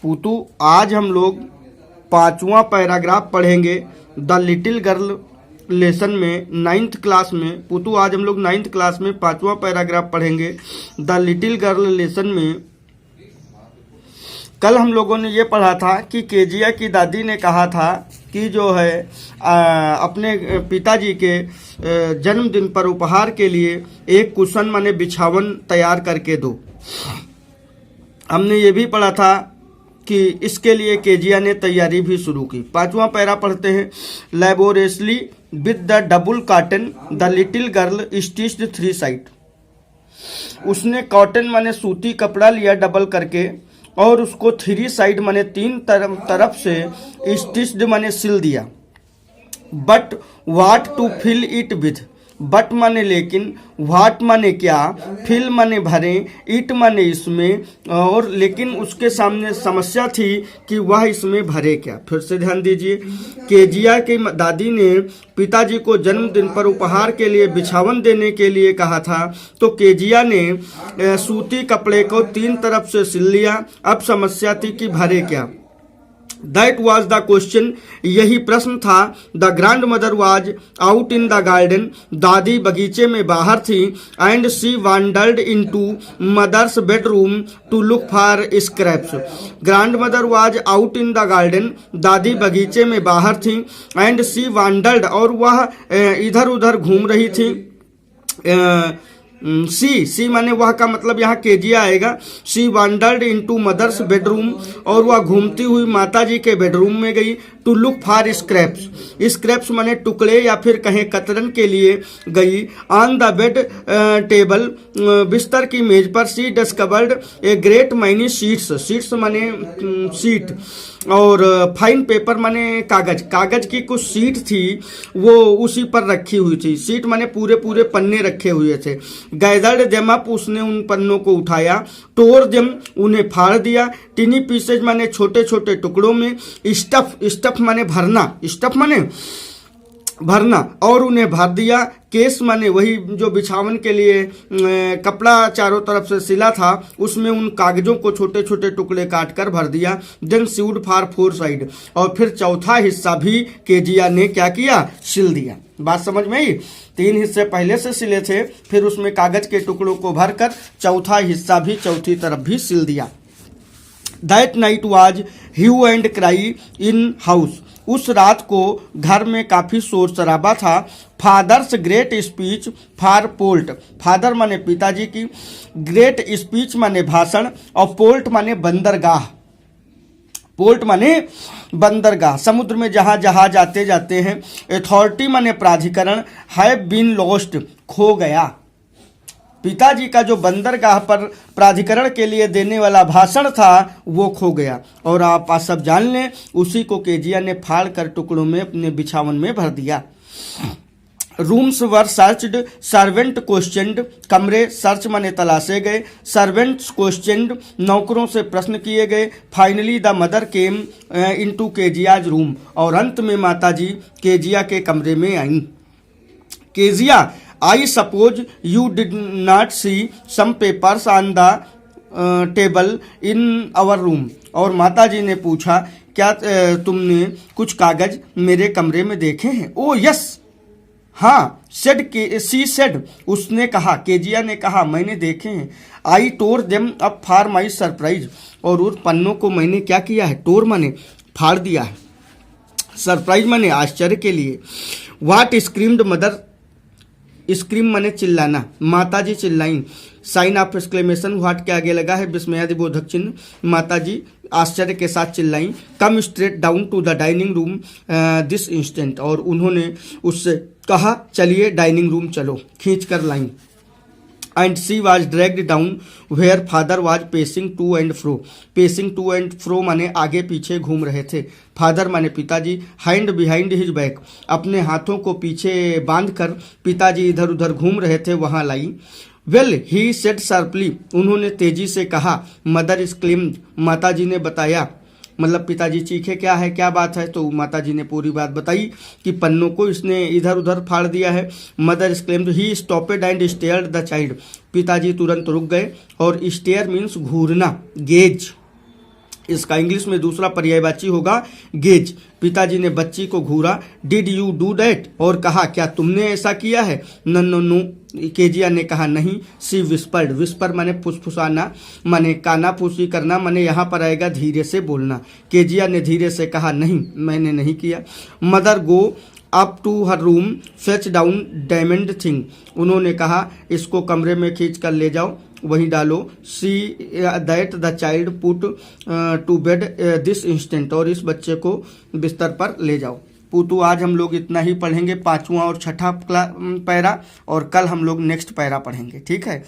पुतू आज हम लोग 5वां पैराग्राफ पढ़ेंगे द लिटिल गर्ल लेसन में 9th क्लास में। पुतू आज हम लोग 9th क्लास में 5वां पैराग्राफ पढ़ेंगे द लिटिल गर्ल लेसन में। कल हम लोगों ने ये पढ़ा था कि केजिया की दादी ने कहा था कि जो है अपने पिताजी के जन्मदिन पर उपहार के लिए एक कुशन माने बिछावन तैयार करके दो। हमने ये भी पढ़ा था कि इसके लिए केजिया ने तैयारी भी शुरू की। 5वां पैरा पढ़ते हैं। Laboriously with the double cotton the little girl stitched 3 side. उसने कॉटन माने सूती कपड़ा लिया डबल करके और उसको 3 साइड माने 3 तरफ से स्टिच्ड माने सिल दिया। But what to fill it with. But माने लेकिन, व्हाट माने क्या, फिल माने भरे, इट माने इसमें, और लेकिन उसके सामने समस्या थी कि वह इसमें भरे क्या। फिर से ध्यान दीजिए। केजिया की दादी ने पिताजी को जन्मदिन पर उपहार के लिए बिछावन देने के लिए कहा था, तो केजिया ने सूती कपड़े को 3 तरफ से सिल लिया। अब समस्या थी कि भरे क्या। That was the question, यही प्रश्न था। The grandmother was out in the garden, दादी बगीचे में बाहर थी। And she wandered into mother's bedroom to look for scraps. Grandmother was out in the garden, दादी बगीचे में बाहर थी। And she wandered, और वह इधर उधर घूम रही थी। सी माने वह का मतलब यहाँ केजिया आएगा। She wandered into mother's bedroom, और वह घूमती हुई माताजी के बेडरूम में गई। To look for scraps, scraps माने टुकड़े या फिर कहें कतरन के लिए गई। ऑन द बेड टेबल, बिस्तर की मेज पर she discovered a great many sheets. Sheets माने शीट, और फाइन पेपर माने कागज। कागज की कुछ शीट थी वो उसी पर रखी हुई थी। शीट माने पूरे पूरे पन्ने रखे हुए थे। गैदर्ड देम अप, उसने उन पन्नों को उठाया। तोड़ देम, उन्हें फाड़ दिया। टिनी पीसेज माने छोटे छोटे टुकड़ों में। स्टफ, स्टफ माने भरना, स्टफ माने भरना, और उन्हें भर दिया। केस माने वही जो बिछावन के लिए कपड़ा चारों तरफ से सिला था, उसमें उन कागजों को छोटे छोटे टुकड़े काट कर भर दिया। देन सीव्ड फॉर 4 साइड, और फिर चौथा हिस्सा भी केजिया ने क्या किया, सिल दिया। बात समझ में आई। 3 हिस्से पहले से सिले थे, फिर उसमें कागज के टुकड़ों को भरकर चौथा हिस्सा भी चौथी तरफ भी सिल दिया। That night was hue and cry in house. उस रात को घर में काफी शोर शराबा था। फादर्स ग्रेट स्पीच फॉर पोल्ट। फादर माने पिताजी की, ग्रेट स्पीच माने भाषण, और पोल्ट माने बंदरगाह। पोर्ट माने बंदरगाह, समुद्र में जहां जहाज आते जाते हैं। अथॉरिटी माने प्राधिकरण। हैव बीन लॉस्ट, खो गया। पिताजी का जो बंदरगाह पर प्राधिकरण के लिए देने वाला भाषण था वो खो गया। और आप सब जान लें, उसी को केजिया ने फाड़ कर टुकड़ों में अपने बिछावन में भर दिया। रूम्स वर सर्च्ड, सर्वेंट क्वेश्चनड। कमरे सर्च माने तलाशे गए। सर्वेंट्स क्वेश्चनड, नौकरों से प्रश्न किए गए। Finally the mother came into Keziah's room, और अंत में माताजी केजिया के कमरे में आईं। Kezia, I suppose you did not see some papers on the table in our room. और माताजी ने पूछा, क्या तुमने कुछ कागज मेरे कमरे में देखे हैं? ओ यस, हाँ। सेड के सी सेड, उसने कहा, केजिया ने कहा, मैंने देखे हैं। I tore them up for my surprise, और उन पन्नों को मैंने क्या किया है, टोर माने फाड़ दिया है, सरप्राइज माने आश्चर्य के लिए। व्हाट स्क्रीम्ड मदर, स्क्रीम माने चिल्लाना, माताजी चिल्लाई। साइन ऑफ एक्सक्लेमेशन व्हाट के आगे लगा है विस्मयादिबोधक चिन्ह। माताजी आश्चर्य के साथ चिल्लाई। Come straight down to the dining room this instant, और उन्होंने उससे कहा, चलिए डाइनिंग रूम चलो, खींच कर लाई। And she was dragged down where father was pacing to and fro. Pacing to and fro माने आगे पीछे घूम रहे थे। फादर माने पिताजी। हैंड बिहाइंड हिज बैक, अपने हाथों को पीछे बांधकर पिताजी इधर उधर घूम रहे थे, वहां लाई। वेल ही सेड शार्पली, उन्होंने तेजी से कहा। मदर एक्सक्लेम्ड, माताजी ने बताया, मतलब पिताजी चीखे, क्या है, क्या बात है? तो माताजी ने पूरी बात बताई कि पन्नों को इसने इधर उधर फाड़ दिया है। Mother exclaimed, he stopped and stared the child. पिताजी तुरंत रुक गए, और स्टेयर मीन्स घूरना, गेज, इसका इंग्लिश में दूसरा पर्यायवाची होगा गेज। पिताजी ने बच्ची को घूरा, डिड यू डू दैट, और कहा क्या तुमने ऐसा किया है? नो नो नो, केजिया ने कहा नहीं। सी विस्पर्ड, विस्पर माने फुसफुसाना, माने कानाफूसी करना, माने यहाँ पर आएगा धीरे से बोलना। केजिया ने धीरे से कहा नहीं, मैंने नहीं किया। Mother go up to her room fetch down diamond thing, उन्होंने कहा इसको कमरे में खींच कर ले जाओ, वहीं डालो। See that the child put to bed this instant, और इस बच्चे को बिस्तर पर ले जाओ। पूतू आज हम लोग इतना ही पढ़ेंगे, 5वां और 6ठा पैरा, और कल हम लोग नेक्स्ट पैरा पढ़ेंगे, ठीक है।